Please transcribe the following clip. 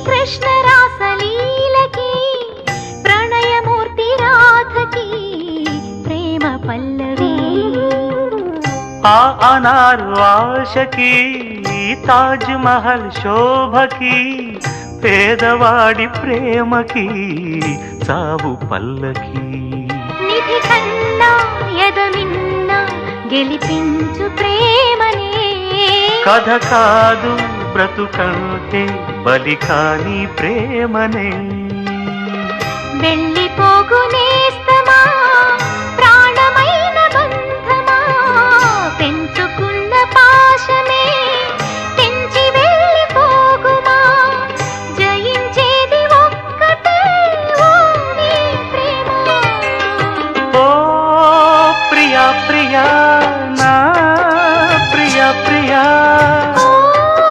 కృష్ణ రాసలీలకి ప్రణయమూర్తి రాధకి ప్రేమ పల్లవి ఆ అనారు ఆశకి తాజ్ మహల్ శోభకి పేదవాడి ప్రేమకి సావు పల్లకి నిధి కన్నా ఎదమిన్న గెలిపించు ప్రేమనే కథ కాదు బ్రతుకంటే బలి కాని ప్రేమనే వెళ్ళిపోగు నేస్తమా